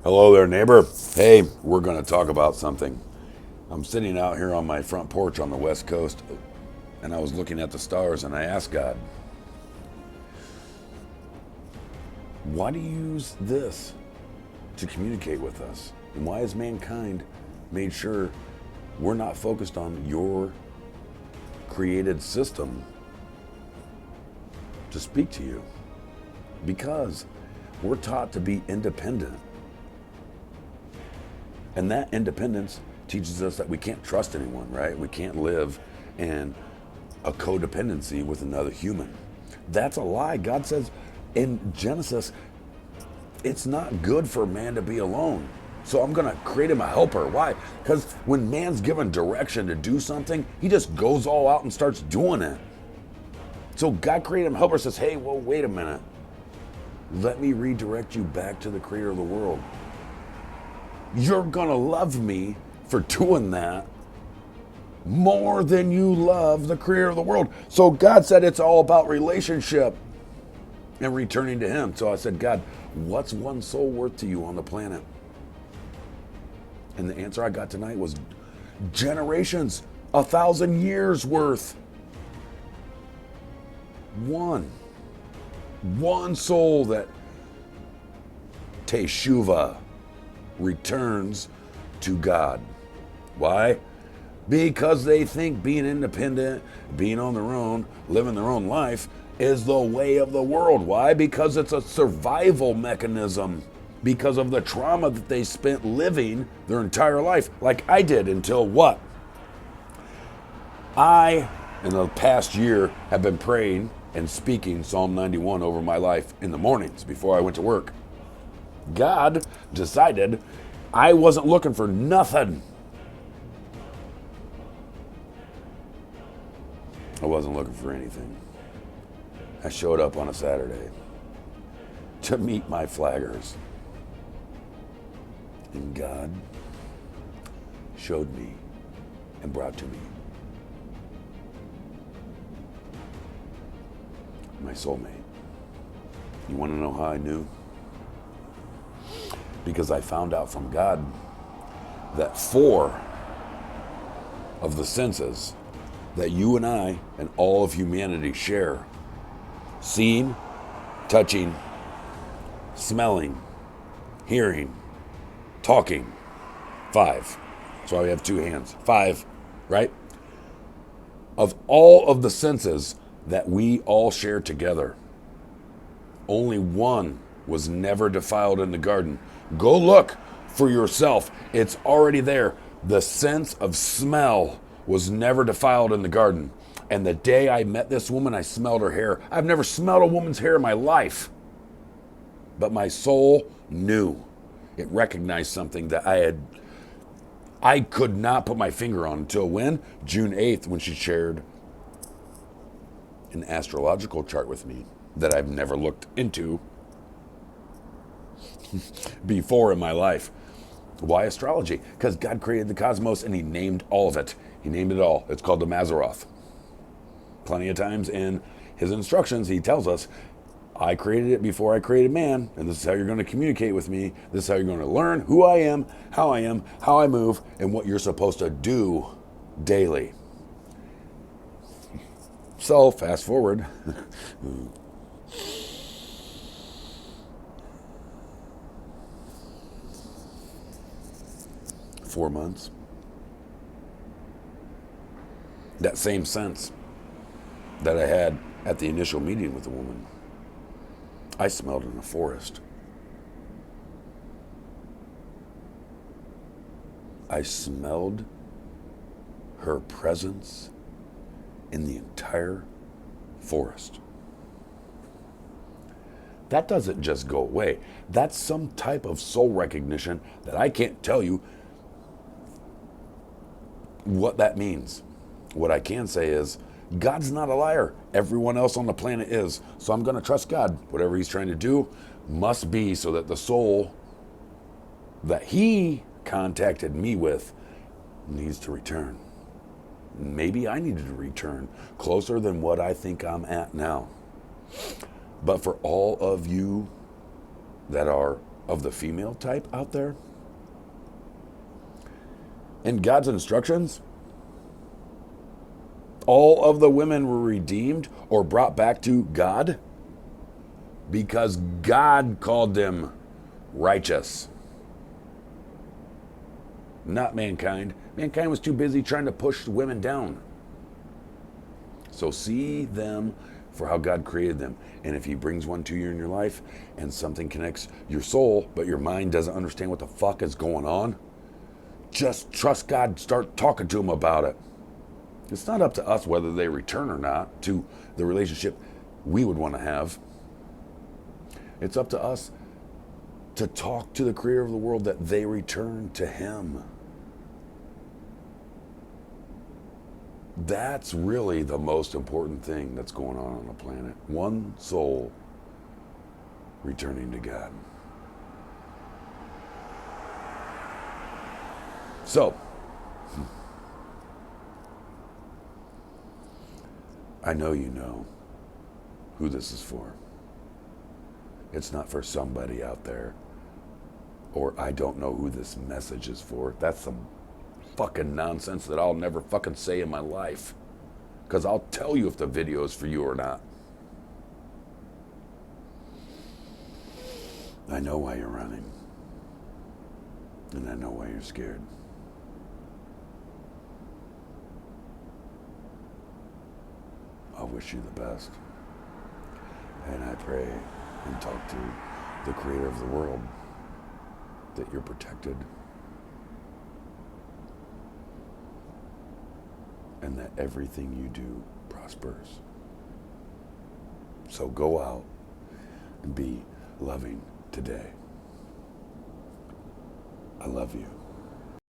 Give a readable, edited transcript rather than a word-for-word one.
Hello there, neighbor. Hey, we're going to talk about something. I'm sitting out here on my front porch on the West Coast, and I was looking at the stars, and I asked God, why do you use this to communicate with us? And why has mankind made sure we're not focused on your created system to speak to you? Because we're taught to be independent. And that independence teaches us that we can't trust anyone, right? We can't live in a codependency with another human. That's a lie. God says in Genesis, it's not good for man to be alone. So I'm going to create him a helper. Why? Because when man's given direction to do something, he just goes all out and starts doing it. So God created him a helper, says, hey, well, wait a minute. Let me redirect you back to the creator of the world. You're going to love me for doing that more than you love the creator of the world. So God said it's all about relationship and returning to him. So I said, God, what's one soul worth to you on the planet? And the answer I got tonight was generations, 1,000 years worth. One soul that teshuvah, returns to God. Why? Because they think being independent, being on their own, living their own life is the way of the world. Why? Because it's a survival mechanism. Because of the trauma that they spent living their entire life, like I did until what? I, in the past year, have been praying and speaking Psalm 91 over my life in the mornings before I went to work. God decided I wasn't looking for nothing. I wasn't looking for anything. I showed up on a Saturday to meet my flaggers. And God showed me and brought to me my soulmate. You want to know how I knew? Because I found out from God that 4 of the senses that you and I and all of humanity share, seeing, touching, smelling, hearing, talking, 5. That's why we have 2 hands. 5, right? Of all of the senses that we all share together, only 1 was never defiled in the garden. Go look for yourself. It's already there. The sense of smell was never defiled in the garden. And the day I met this woman, I smelled her hair. I've never smelled a woman's hair in my life. But my soul knew. It recognized something that I could not put my finger on until when? June 8th, when she shared an astrological chart with me that I've never looked into before in my life. Why astrology? Because God created the cosmos and he named all of it. He named it all. It's called the Mazzaroth. Plenty of times in his instructions, he tells us, I created it before I created man, and this is how you're going to communicate with me. This is how you're going to learn who I am, how I move, and what you're supposed to do daily. So, fast forward. 4 months. That same sense that I had at the initial meeting with the woman, I smelled in a forest. I smelled her presence in the entire forest. That doesn't just go away. That's some type of soul recognition that I can't tell you what that means. What I can say is, God's not a liar. Everyone else on the planet is. So I'm going to trust God. Whatever he's trying to do must be so that the soul that he contacted me with needs to return. Maybe I needed to return closer than what I think I'm at now. But for all of you that are of the female type out there. In God's instructions, all of the women were redeemed or brought back to God because God called them righteous. Not mankind. Mankind was too busy trying to push women down. So see them for how God created them. And if he brings one to you in your life and something connects your soul, but your mind doesn't understand what the fuck is going on, just trust God, start talking to him about it. It's not up to us whether they return or not to the relationship we would want to have. It's up to us to talk to the creator of the world that they return to him. That's really the most important thing that's going on the planet. One soul returning to God. So, I know you know who this is for. It's not for somebody out there, or I don't know who this message is for. That's some fucking nonsense that I'll never fucking say in my life, because I'll tell you if the video is for you or not. I know why you're running, and I know why you're scared. I wish you the best, and I pray and talk to the creator of the world that you're protected and that everything you do prospers. So go out and be loving today. I love you.